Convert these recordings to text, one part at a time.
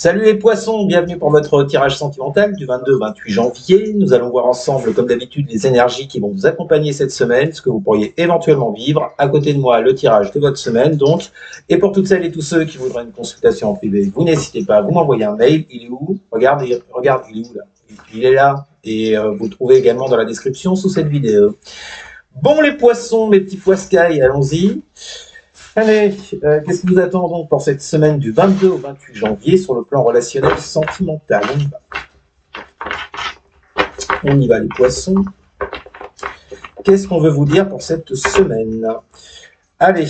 Salut les poissons, bienvenue pour votre tirage sentimental du 22 au 28 janvier. Nous allons voir ensemble, comme d'habitude, les énergies qui vont vous accompagner cette semaine, ce que vous pourriez éventuellement vivre. À côté de moi, le tirage de votre semaine, donc. Et pour toutes celles et tous ceux qui voudraient une consultation en privé, vous n'hésitez pas, vous m'envoyez un mail. Il est où? Regarde, il est où là? Il est là. Et vous le trouvez également dans la description sous cette vidéo. Bon les poissons, mes petits poiscailles, allons-y. Allez, qu'est-ce qui vous attend donc pour cette semaine du 22 au 28 janvier sur le plan relationnel sentimental? On y va les poissons. Qu'est-ce qu'on veut vous dire pour cette semaine? Allez,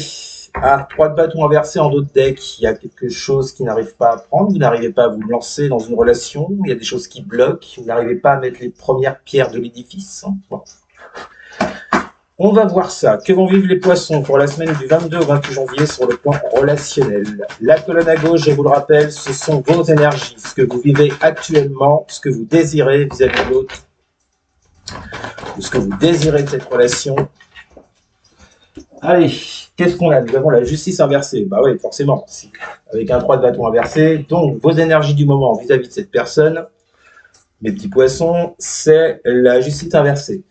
3 de bâtons inversés en dos de deck. Il y a quelque chose qui n'arrive pas à prendre. Vous n'arrivez pas à vous lancer dans une relation. Il y a des choses qui bloquent. Vous n'arrivez pas à mettre les premières pierres de l'édifice. Bon. On va voir ça. Que vont vivre les poissons pour la semaine du 22 au 28 janvier sur le plan relationnel? La colonne à gauche, je vous le rappelle, ce sont vos énergies, ce que vous vivez actuellement, ce que vous désirez vis-à-vis de l'autre, ou ce que vous désirez de cette relation. Allez, qu'est-ce qu'on a? Nous avons la justice inversée. Bah oui, forcément, avec un 3 de bâton inversé. Donc, vos énergies du moment vis-à-vis de cette personne, mes petits poissons, c'est la justice inversée.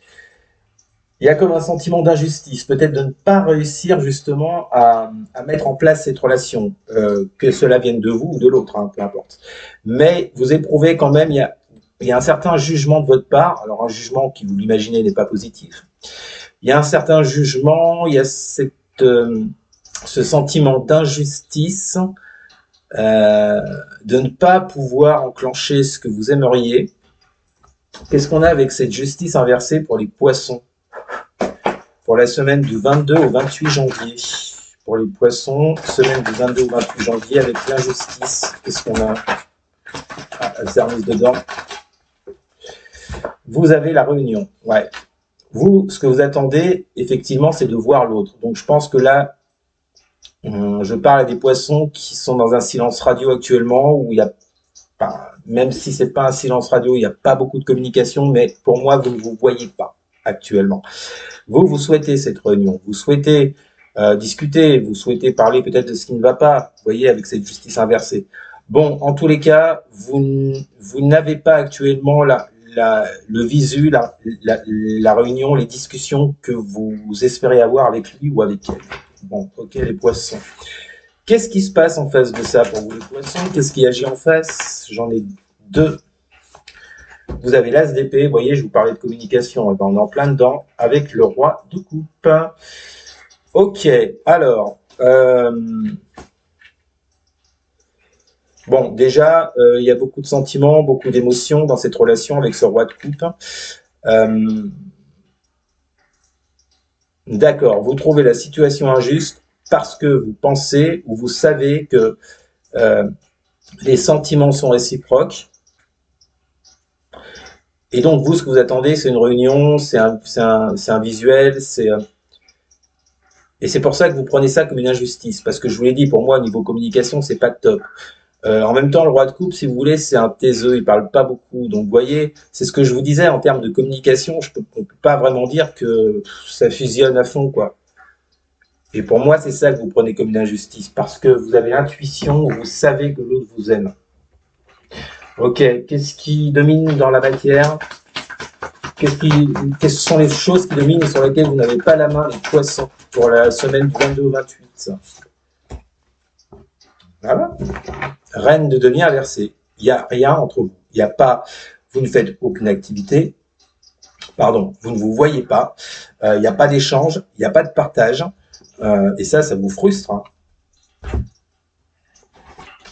Il y a comme un sentiment d'injustice, peut-être de ne pas réussir justement à mettre en place cette relation, que cela vienne de vous ou de l'autre, hein, peu importe. Mais vous éprouvez quand même, il y a un certain jugement de votre part, alors un jugement qui, vous l'imaginez, n'est pas positif. Il y a un certain jugement, il y a ce sentiment d'injustice, de ne pas pouvoir enclencher ce que vous aimeriez. Qu'est-ce qu'on a avec cette justice inversée pour les poissons? Pour la semaine du 22 au 28 janvier. Pour les poissons, semaine du 22 au 28 janvier avec l'injustice. Qu'est-ce qu'on a? Elle s'est remise dedans. Vous avez la réunion. Ouais. Vous, ce que vous attendez, effectivement, c'est de voir l'autre. Donc, je pense que là, je parle à des poissons qui sont dans un silence radio actuellement, où il y a, même si c'est pas un silence radio, il n'y a pas beaucoup de communication, mais pour moi, vous ne vous voyez pas actuellement. Vous souhaitez cette réunion, vous souhaitez discuter, vous souhaitez parler peut-être de ce qui ne va pas, vous voyez, avec cette justice inversée. Bon, en tous les cas, vous n'avez pas actuellement le visu, la réunion, les discussions que vous espérez avoir avec lui ou avec elle. Bon, ok, les poissons. Qu'est-ce qui se passe en face de ça pour vous, les poissons? Qu'est-ce qui agit en face? J'en ai deux. Vous avez l'as d'épée, vous voyez, je vous parlais de communication, et ben on est en plein dedans avec le roi de coupe. Ok, alors, bon, déjà, il y a beaucoup de sentiments, beaucoup d'émotions dans cette relation avec ce roi de coupe. D'accord, vous trouvez la situation injuste parce que vous pensez ou vous savez que les sentiments sont réciproques. Et donc, vous, ce que vous attendez, c'est une réunion, c'est un visuel, et c'est pour ça que vous prenez ça comme une injustice. Parce que je vous l'ai dit, pour moi, au niveau communication, c'est pas top. En même temps, le roi de coupe, si vous voulez, c'est un taiseux, il parle pas beaucoup. Donc, vous voyez, c'est ce que je vous disais, en termes de communication, on peut pas vraiment dire que ça fusionne à fond, quoi. Et pour moi, c'est ça que vous prenez comme une injustice. Parce que vous avez l'intuition, vous savez que l'autre vous aime. Ok, qu'est-ce qui domine dans la matière? Quelles sont les choses qui dominent et sur lesquelles vous n'avez pas la main, les poissons, pour la semaine du 22 au 28? Voilà. Reine de denier inversée. Il n'y a rien entre vous. Il n'y a pas, vous ne faites aucune activité. Pardon, vous ne vous voyez pas. Il n'y a pas d'échange. Il n'y a pas de partage. Et ça vous frustre. Hein.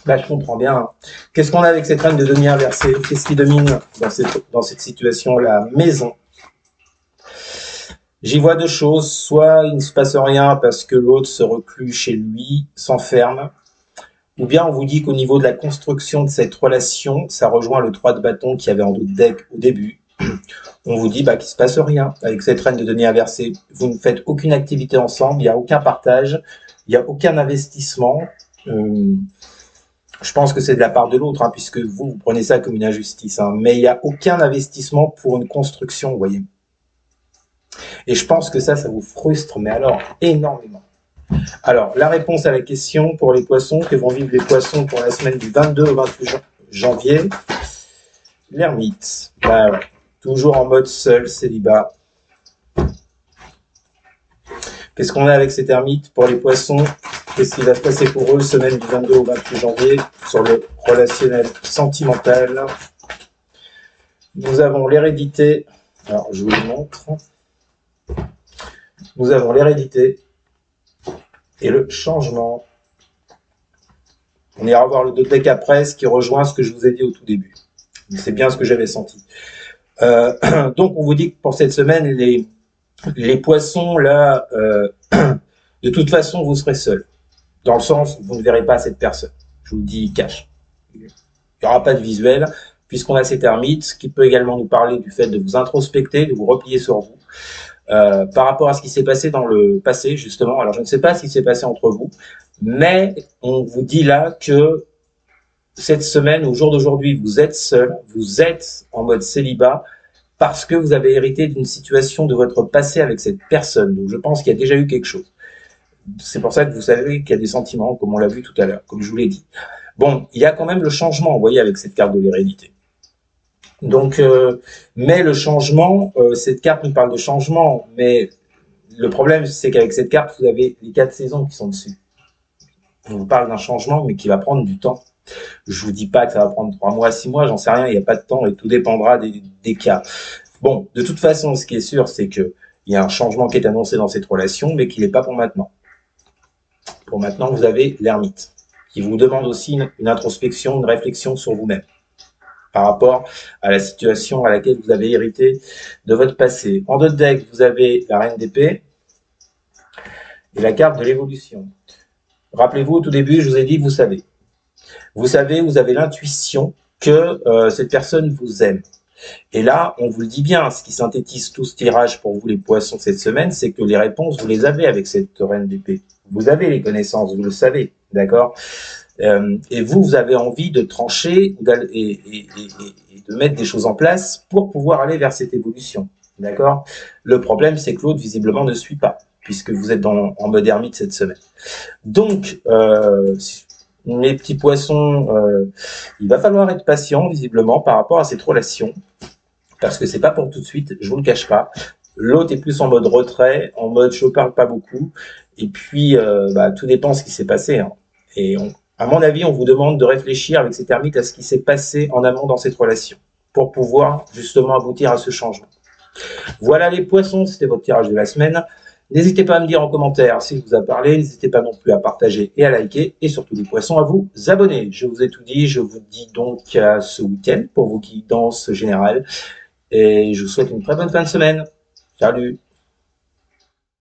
Là, je comprends bien. Qu'est-ce qu'on a avec cette reine de denier inversée? Qu'est-ce qui domine dans cette situation? La maison. J'y vois deux choses. Soit il ne se passe rien parce que l'autre se reclue chez lui, s'enferme. Ou bien on vous dit qu'au niveau de la construction de cette relation, ça rejoint le 3 de bâton qu'il y avait en dos de deck au début. On vous dit qu'il ne se passe rien avec cette reine de denier inversée. Vous ne faites aucune activité ensemble, il n'y a aucun partage, il n'y a aucun investissement. Je pense que c'est de la part de l'autre, hein, puisque vous prenez ça comme une injustice. Hein, mais il n'y a aucun investissement pour une construction, vous voyez. Et je pense que ça vous frustre, mais alors énormément. Alors, la réponse à la question pour les poissons, que vont vivre les poissons pour la semaine du 22 au 28 janvier, l'ermite. Bah ouais, toujours en mode seul, célibat. Qu'est-ce qu'on a avec cet ermite pour les poissons? Qu'est-ce qui va se passer pour eux, semaine du 22 au 28 janvier, sur le relationnel sentimental? Nous avons l'hérédité. Alors, je vous le montre. Nous avons l'hérédité et le changement. On ira voir le deck après, ce qui rejoint ce que je vous ai dit au tout début. C'est bien ce que j'avais senti. Donc, on vous dit que pour cette semaine, les poissons, là, de toute façon, vous serez seuls. Dans le sens où vous ne verrez pas cette personne. Je vous le dis cash. Il n'y aura pas de visuel, puisqu'on a cet ermite qui peut également nous parler du fait de vous introspecter, de vous replier sur vous, par rapport à ce qui s'est passé dans le passé, justement. Alors, je ne sais pas ce qui s'est passé entre vous, mais on vous dit là que cette semaine, au jour d'aujourd'hui, vous êtes seul, vous êtes en mode célibat, parce que vous avez hérité d'une situation de votre passé avec cette personne. Donc, je pense qu'il y a déjà eu quelque chose. C'est pour ça que vous savez qu'il y a des sentiments, comme on l'a vu tout à l'heure, comme je vous l'ai dit. Bon, il y a quand même le changement, vous voyez, avec cette carte de l'hérédité. Donc, mais le changement, cette carte nous parle de changement, mais le problème, c'est qu'avec cette carte, vous avez les 4 saisons qui sont dessus. On vous parle d'un changement, mais qui va prendre du temps. Je vous dis pas que ça va prendre 3 mois, 6 mois, j'en sais rien, il n'y a pas de temps et tout dépendra des cas. Bon, de toute façon, ce qui est sûr, c'est qu'il y a un changement qui est annoncé dans cette relation, mais qu'il n'est pas pour maintenant. Pour maintenant, vous avez l'ermite, qui vous demande aussi une introspection, une réflexion sur vous-même, par rapport à la situation à laquelle vous avez hérité de votre passé. En d'autres decks, vous avez la reine d'épée et la carte de l'évolution. Rappelez-vous, au tout début, je vous ai dit, vous savez. Vous avez l'intuition que cette personne vous aime. Et là, on vous le dit bien, ce qui synthétise tout ce tirage pour vous les poissons cette semaine, c'est que les réponses, vous les avez avec cette reine d'épée. Vous avez les connaissances, vous le savez, d'accord? Et vous avez envie de trancher et de mettre des choses en place pour pouvoir aller vers cette évolution, d'accord? Le problème, c'est que l'autre, visiblement, ne suit pas, puisque vous êtes en mode ermite cette semaine. Donc, mes petits poissons, il va falloir être patient, visiblement, par rapport à cette relation, parce que c'est pas pour tout de suite, je vous le cache pas. L'autre est plus en mode retrait, en mode je parle pas beaucoup, et puis tout dépend de ce qui s'est passé. Hein. Et à mon avis, on vous demande de réfléchir avec cet ermite à ce qui s'est passé en amont dans cette relation, pour pouvoir justement aboutir à ce changement. Voilà les poissons, c'était votre tirage de la semaine. N'hésitez pas à me dire en commentaire si je vous a parlé, n'hésitez pas non plus à partager et à liker, et surtout les poissons à vous abonner. Je vous ai tout dit, je vous dis donc à ce week-end, pour vous qui dansent général, et je vous souhaite une très bonne fin de semaine. Salut!